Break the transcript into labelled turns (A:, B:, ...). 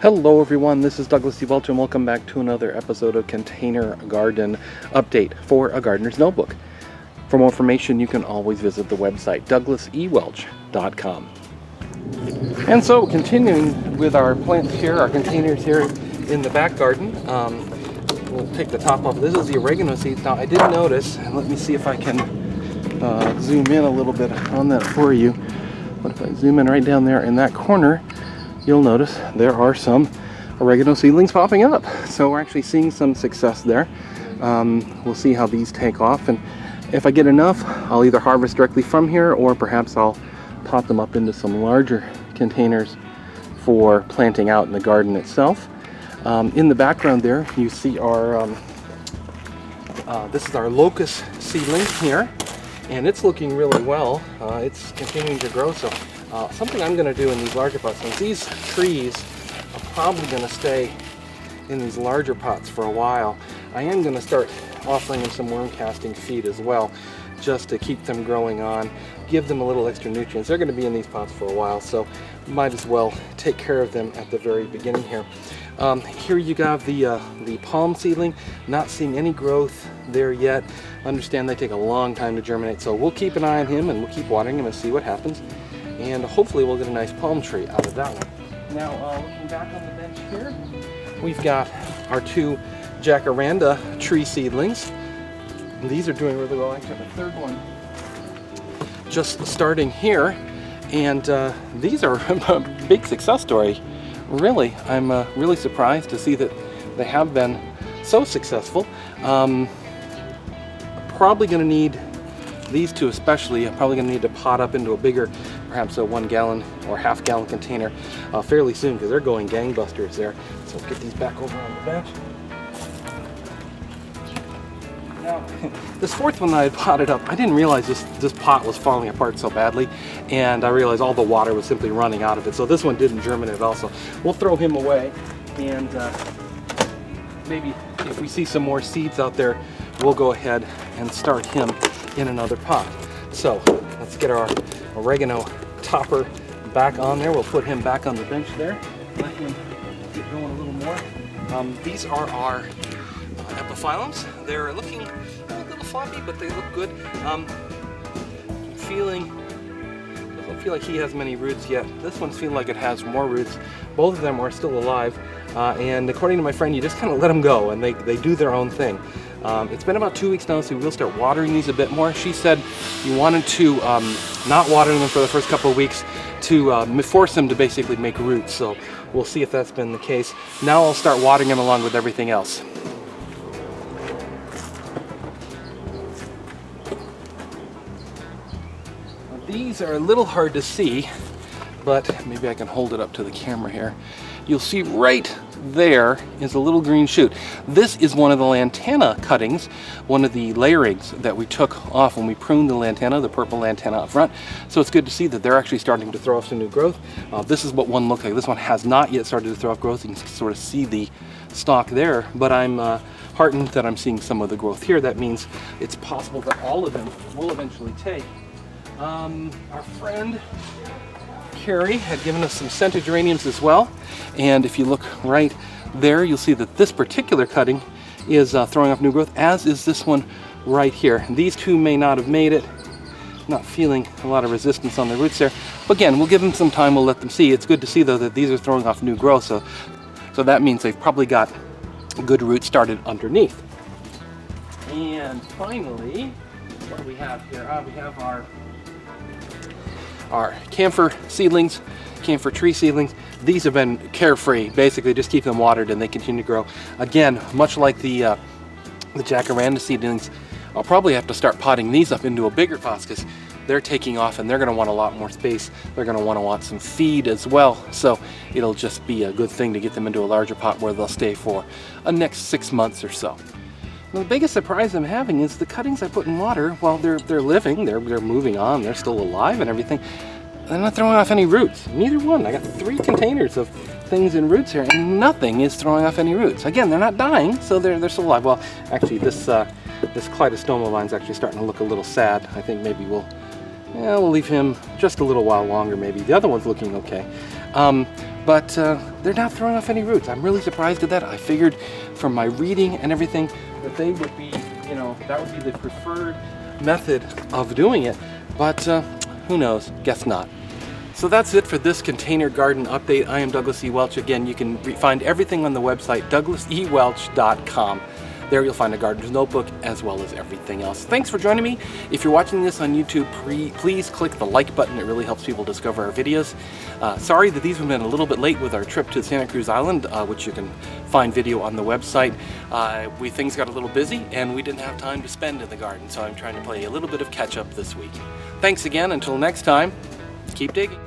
A: Hello everyone, this is Douglas C. Welch and welcome back to another episode of Container Garden Update for a Gardener's Notebook. For more information, you can always visit the website douglasewelch.com. And so, continuing with our plants here, our containers here in the back garden, we'll take the top off. This is the oregano seeds. Now, I did notice, and let me see if I can zoom in a little bit on that for you. But if I zoom in right down there in that corner, you'll notice there are some oregano seedlings popping up. So we're actually seeing some success there. We'll see how these take off, and if I get enough, I'll either harvest directly from here or perhaps I'll pot them up into some larger containers for planting out in the garden itself. In the background there, you see our this is our locust seedling here, and it's looking really well. It's continuing to grow. So something I'm going to do in these larger pots, since these trees are probably going to stay in these larger pots for a while, I am going to start offering them some worm casting feed as well, just to keep them growing on, give them a little extra nutrients. They're going to be in these pots for a while, so might as well take care of them at the very beginning here. Here you have the palm seedling. Not seeing any growth there yet. Understand they take a long time to germinate, so we'll keep an eye on him and we'll keep watering him and see what happens. And hopefully we'll get a nice palm tree out of that one. Now, looking back on the bench here, we've got our two Jacaranda tree seedlings. These are doing really well. Actually, the third one just starting here, and these are a big success story. Really, I'm really surprised to see that they have been so successful. Probably going to need these two, especially. I'm probably going to need to pot up into a bigger, perhaps a 1 gallon or half gallon container fairly soon, because they're going gangbusters there. So get these back over on the bench. Now, this fourth one that I had potted up, I didn't realize this pot was falling apart so badly, and I realized all the water was simply running out of it. So this one didn't germinate at all. So we'll throw him away, and maybe if we see some more seeds out there, we'll go ahead and start him in another pot. So let's get our oregano topper back on there. We'll put him back on the bench there. Let him get going a little more. These are our epiphyllums. They're looking a little floppy, but they look good. Doesn't feel like he has many roots yet. This one's feeling like it has more roots. Both of them are still alive, and according to my friend, you just kind of let them go and they do their own thing. It's been about 2 weeks now, so we'll start watering these a bit more. She said you wanted to not water them for the first couple of weeks to force them to basically make roots. So we'll see if that's been the case. Now I'll start watering them along with everything else. These are a little hard to see, but maybe I can hold it up to the camera here. You'll see right there is a little green shoot. This is one of the lantana cuttings, one of the layerings that we took off when we pruned the lantana, the purple lantana up front. So it's good to see that they're actually starting to throw off some new growth. This is what one looks like. This one has not yet started to throw off growth. You can sort of see the stalk there, but I'm heartened that I'm seeing some of the growth here. That means it's possible that all of them will eventually take. Our friend Carrie had given us some scented geraniums as well, and if you look right there, you'll see that this particular cutting is throwing off new growth, as is this one right here. These two may not have made it. Not feeling a lot of resistance on the roots there, but again, we'll give them some time. We'll let them see. It's good to see though that these are throwing off new growth, so that means they've probably got good roots started underneath. And finally, what do we have here? We have our camphor seedlings, camphor tree seedlings. These have been carefree. Basically, just keep them watered and they continue to grow. Again, much like the Jacaranda seedlings, I'll probably have to start potting these up into a bigger pot because they're taking off and they're going to want a lot more space. They're going to want some feed as well. So it'll just be a good thing to get them into a larger pot where they'll stay for the next 6 months or so. Now, the biggest surprise I'm having is the cuttings I put in water. While they're living, they're moving on, they're still alive and everything. They're not throwing off any roots. Neither one. I got 3 containers of things in roots here, and nothing is throwing off any roots. Again, they're not dying, so they're still alive. Well, actually, this Cleidostoma vine's actually starting to look a little sad. I think maybe we'll leave him just a little while longer. Maybe the other one's looking okay. but they're not throwing off any roots. I'm really surprised at that. I figured from my reading and everything that they would be, you know, that would be the preferred method of doing it, but who knows, guess not. So that's it for this container garden update. I am Douglas E. Welch. Again, you can find everything on the website douglasewelch.com. There you'll find a gardener's notebook as well as everything else. Thanks for joining me. If you're watching this on YouTube, please click the like button. It really helps people discover our videos. Sorry that these have been a little bit late with our trip to Santa Cruz Island, which you can find video on the website. Things got a little busy and we didn't have time to spend in the garden, so I'm trying to play a little bit of catch up this week. Thanks again. Until next time, keep digging.